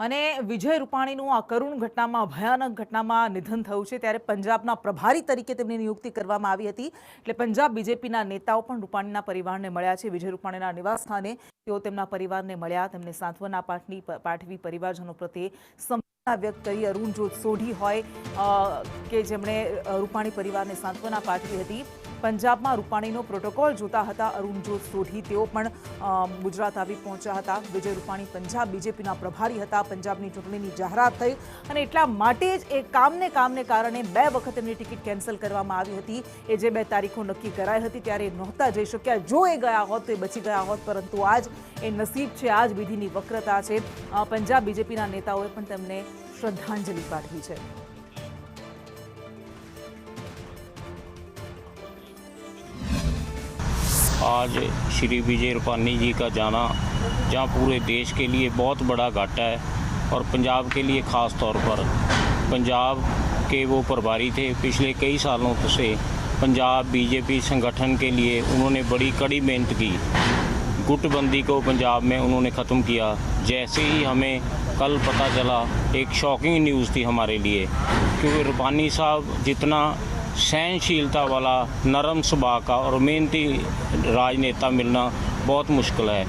અને વિજય રૂપાણીનું આ કરુણ ઘટનામાં ભયાનક ઘટનામાં નિધન થયું છે ત્યારે પંજાબના પ્રભારી તરીકે તેમની નિયુક્તિ કરવામાં આવી હતી। એટલે પંજાબ બીજેપીના નેતાઓ પણ રૂપાણીના પરિવારને મળ્યા છે। વિજય રૂપાણીના નિવાસસ્થાને તેઓ તેમના પરિવારને મળ્યા, તેમને સાંત્વના પાઠવી, પરિવારજનો પ્રત્યે સંવેદના વ્યક્ત કરી। અરુણ જોત સોઢી હોય કે જેમણે રૂપાણી પરિવારને સાંત્વના પાઠવી હતી। પંજાબમાં રૂપાણીનો પ્રોટોકોલ જોતા હતા અરુણ જોત સોઢી, તેઓ પણ ગુજરાત આવી પહોંચ્યા હતા। વિજય રૂપાણી પંજાબ બીજેપીના પ્રભારી હતા। પંજાબની ચૂંટણીની જાહેરાત થઈ અને એટલા માટે જ એ કામને કારણે 2 વખત એમની ટિકિટ કેન્સલ કરવામાં આવી હતી। એ જે 2 તારીખો નક્કી કરાઈ હતી ત્યારે નહોતા જઈ શક્યા। જો એ ગયા હોત તો એ બચી ગયા હોત, પરંતુ આજ એ નસીબ છે, આજ વિધિની વક્રતા છે। પંજાબ બીજેપીના નેતાઓએ પણ તેમને श्रद्धांजलि पाठी है। आज श्री विजय रूपाणी जी का जाना जहाँ पूरे देश के लिए बहुत बड़ा घाटा है और पंजाब के लिए ख़ास तौर पर पंजाब के वो प्रभारी थे। पिछले कई सालों से पंजाब बीजेपी संगठन के लिए उन्होंने बड़ी कड़ी मेहनत की। गुटबंदी को पंजाब में उन्होंने ख़त्म किया। जैसे ही हमें कल पता चला, एक शॉकिंग न्यूज़ थी हमारे लिए, क्योंकि रूपाणी साहब जितना सहनशीलता वाला, नरम स्वभाव का और मेहनती राजनेता मिलना बहुत मुश्किल है।